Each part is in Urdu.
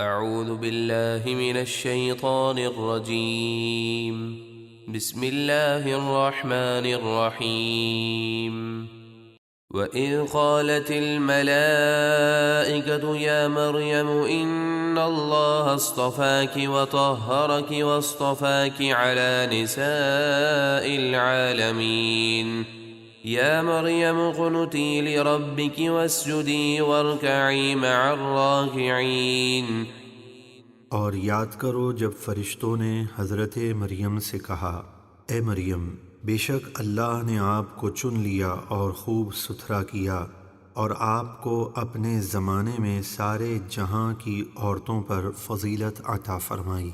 اعوذ باللہ من الشیطان الرجیم بسم اللہ الرحمن الرحیم وَإِذْ قَالَتِ الْمَلَائِكَةُ يَا مَرْيَمُ إِنَّ اللَّهَ اصْطَفَاكِ وَطَهَّرَكِ وَاصْطَفَاكِ عَلَى نِسَاءِ الْعَالَمِينَ يَا مَرْيَمُ اقْنُتِي لِرَبِّكِ وَاسْجُدِي وَارْكَعِي مَعَ الرَّاكِعِينَ۔ اور یاد کرو جب فرشتوں نے حضرت مریم سے کہا، اے مریم، بے شک اللہ نے آپ کو چن لیا اور خوب ستھرا کیا اور آپ کو اپنے زمانے میں سارے جہاں کی عورتوں پر فضیلت عطا فرمائی۔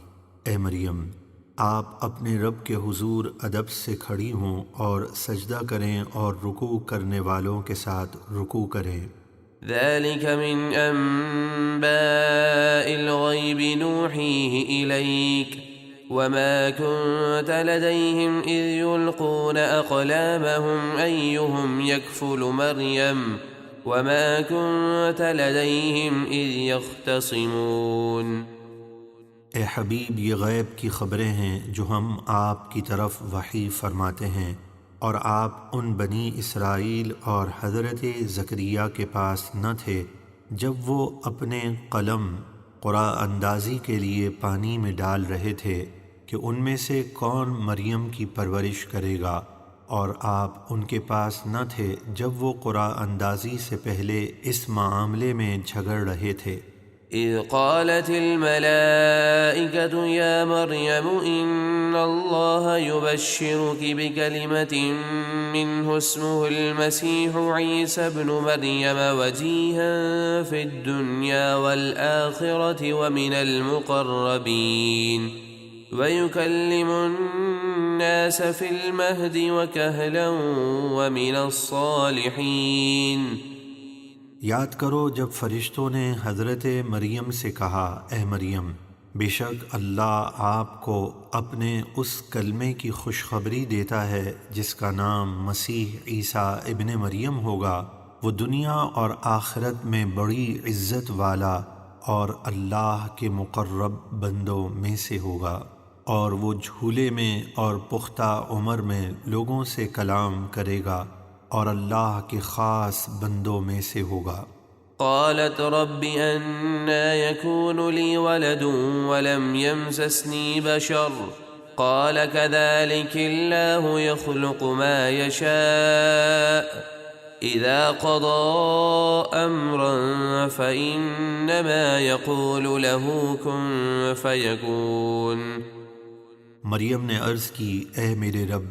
اے مریم، آپ اپنے رب کے حضور ادب سے کھڑی ہوں اور سجدہ کریں اور رکوع کرنے والوں کے ساتھ رکوع کریں۔ ذلك من أنباء الغيب نوحيه إليك وما كنت لديهم إذ يلقون أقلامهم أيهم يكفل مريم وما كنت لديهم إذ يختصمون۔ اے حبیب، یہ غیب کی خبریں ہیں جو ہم آپ کی طرف وحی فرماتے ہیں، اور آپ ان بنی اسرائیل اور حضرت زکریا کے پاس نہ تھے جب وہ اپنے قلم قرآن اندازی کے لیے پانی میں ڈال رہے تھے کہ ان میں سے کون مریم کی پرورش کرے گا، اور آپ ان کے پاس نہ تھے جب وہ قرآن اندازی سے پہلے اس معاملے میں جھگڑ رہے تھے۔ اذ قالت الملائكة يا مريم إن الله يبشرك بكلمة منه اسمه المسيح عيسى ابن مريم وجيها في الدنيا والآخرة ومن المقربين ويكلم الناس في المهد وكهلا ومن الصالحين۔ یاد کرو جب فرشتوں نے حضرت مریم سے کہا، اے مریم، بے شک اللہ آپ کو اپنے اس کلمے کی خوشخبری دیتا ہے جس کا نام مسیح عیسیٰ ابن مریم ہوگا، وہ دنیا اور آخرت میں بڑی عزت والا اور اللہ کے مقرب بندوں میں سے ہوگا، اور وہ جھولے میں اور پختہ عمر میں لوگوں سے کلام کرے گا اور اللہ کے خاص بندوں میں سے ہوگا۔ قالت رب أنى يكون لي ولد ولم يمسسني بشر قال كذلك الله يخلق ما يشاء إذا قضى أمرا فإنما يقول له كن فيكون۔ مریم نے عرض کی، اے میرے رب،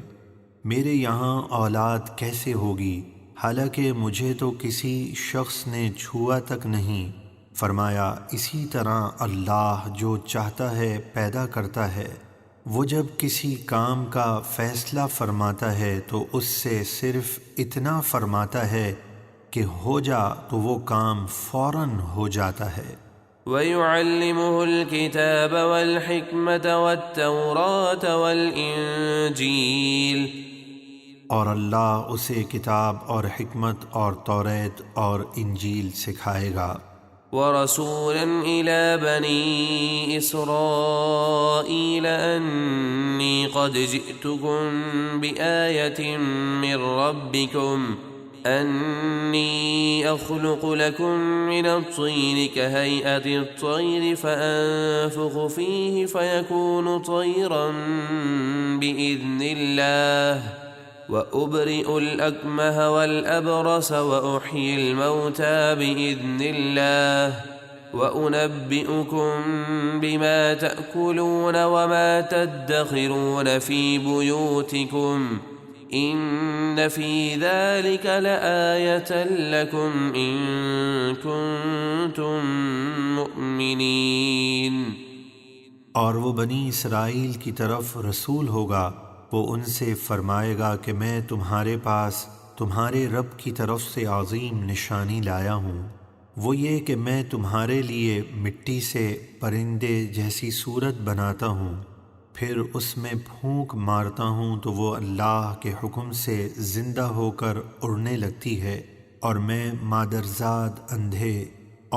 میرے یہاں اولاد کیسے ہوگی، حالانکہ مجھے تو کسی شخص نے چھوا تک نہیں۔ فرمایا، اسی طرح اللہ جو چاہتا ہے پیدا کرتا ہے، وہ جب کسی کام کا فیصلہ فرماتا ہے تو اس سے صرف اتنا فرماتا ہے کہ ہو جا تو وہ کام فوراً ہو جاتا ہے۔ وَيُعَلِّمُهُ الْكِتَابَ وَالْحِكْمَةَ وَالتَّوْرَاةَ وَالْإِنجِيلَ، اور اللہ اسے کتاب اور حکمت اور توریت اور انجیل سکھائے گا۔ وَرَسُولًا إِلَى بَنِي إِسْرَائِيلَ أَنِّي قَدْ جِئْتُكُمْ بِآيَةٍ مِّن رَّبِّكُمْ أَنِّي أَخْلُقُ لَكُم مِّنَ الطِّينِ كَهَيْئَةِ الطَّيْرِ فَأَنفُخُ فِيهِ فَيَكُونُ طَيْرًا بِإِذْنِ اللَّهِ وَأُبْرِئُ الْأَكْمَهَ وَالْأَبْرَصَ وَأُحْيِي الْمَوْتَى بِإِذْنِ اللَّهِ وَأُنَبِّئُكُم بِمَا تَأْكُلُونَ وَمَا تَدَّخِرُونَ فِي بُيُوتِكُمْ إِنَّ فِي ذَلِكَ لَآيَةً لَكُمْ إِن كُنتُم مُّؤْمِنِينَ۔ اور وہ بنی اسرائیل کی طرف رسول ہوگا، وہ ان سے فرمائے گا کہ میں تمہارے پاس تمہارے رب کی طرف سے عظیم نشانی لایا ہوں، وہ یہ کہ میں تمہارے لیے مٹی سے پرندے جیسی صورت بناتا ہوں، پھر اس میں پھونک مارتا ہوں تو وہ اللہ کے حکم سے زندہ ہو کر اڑنے لگتی ہے، اور میں مادرزاد اندھے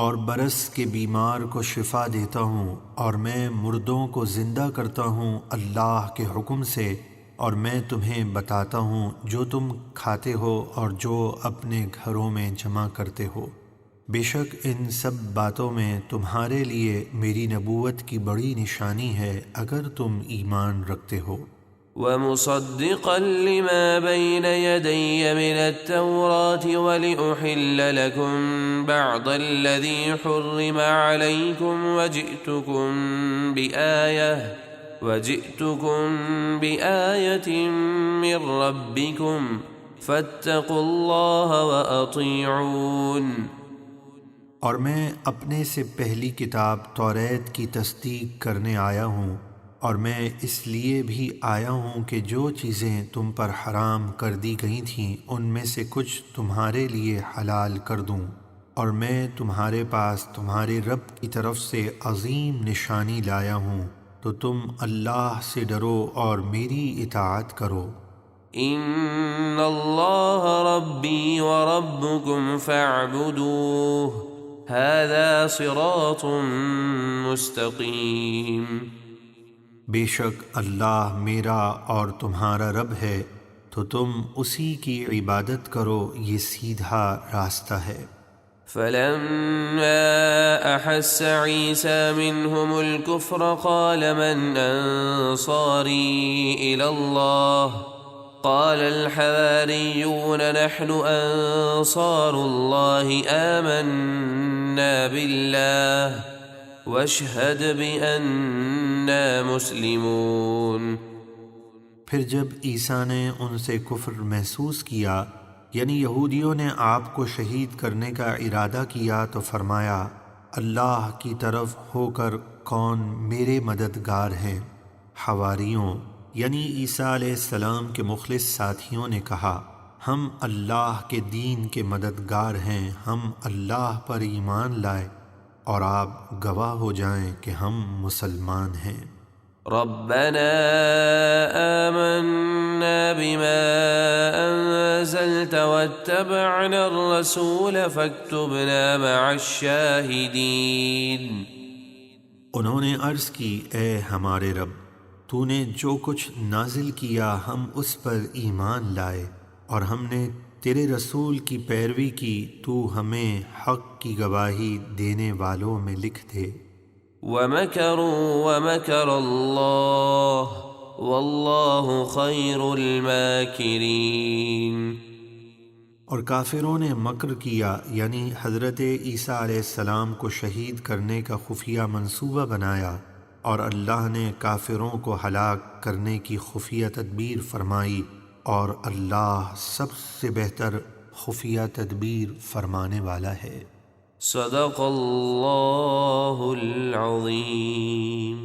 اور برس کے بیمار کو شفا دیتا ہوں، اور میں مردوں کو زندہ کرتا ہوں اللہ کے حکم سے، اور میں تمہیں بتاتا ہوں جو تم کھاتے ہو اور جو اپنے گھروں میں جمع کرتے ہو۔ بے شک ان سب باتوں میں تمہارے لیے میری نبوت کی بڑی نشانی ہے اگر تم ایمان رکھتے ہو۔ ومصدقا لما بين يدي من التوراة ولأحل لكم بعض الذي حرم عليكم وجئتكم بآية من ربكم فاتقوا الله وأطيعون۔ اور میں اپنے سے پہلی کتاب توریت کی تصدیق کرنے آیا ہوں، اور میں اس لیے بھی آیا ہوں کہ جو چیزیں تم پر حرام کر دی گئی تھیں ان میں سے کچھ تمہارے لیے حلال کر دوں، اور میں تمہارے پاس تمہارے رب کی طرف سے عظیم نشانی لایا ہوں، تو تم اللہ سے ڈرو اور میری اطاعت کرو۔ ان اللہ ربی وربکم فاعبدوہ هذا صراط مستقیم۔ بے شک اللہ میرا اور تمہارا رب ہے، تو تم اسی کی عبادت کرو، یہ سیدھا راستہ ہے۔ فلما احس عیسیٰ منہم الكفر قال من انصاری الى اللہ قال الحواریون نحن انصار اللہ آمنا باللہ واشہد بأننا مسلمون۔ پھر جب عیسیٰ نے ان سے کفر محسوس کیا، یعنی یہودیوں نے آپ کو شہید کرنے کا ارادہ کیا، تو فرمایا اللہ کی طرف ہو کر کون میرے مددگار ہیں؟ حواریوں یعنی عیسیٰ علیہ السلام کے مخلص ساتھیوں نے کہا ہم اللہ کے دین کے مددگار ہیں، ہم اللہ پر ایمان لائے اور آپ گواہ ہو جائیں کہ ہم مسلمان ہیں۔ ربنا آمنا بما انزلت واتبعنا الرسول فاكتبنا مع الشاہدین۔ انہوں نے عرض کی اے ہمارے رب، تو نے جو کچھ نازل کیا ہم اس پر ایمان لائے، اور ہم نے تیرے رسول کی پیروی کی، تو ہمیں حق کی گواہی دینے والوں میں لکھ دے۔ وَمَكَرُوا وَمَكَرَ اللَّهُ وَاللَّهُ خَيْرُ الْمَاكِرِينَ۔ اور کافروں نے مکر کیا، یعنی حضرت عیسیٰ علیہ السلام کو شہید کرنے کا خفیہ منصوبہ بنایا، اور اللہ نے کافروں کو ہلاک کرنے کی خفیہ تدبیر فرمائی، اور اللہ سب سے بہتر خفیہ تدبیر فرمانے والا ہے۔ صدق اللہ العظیم۔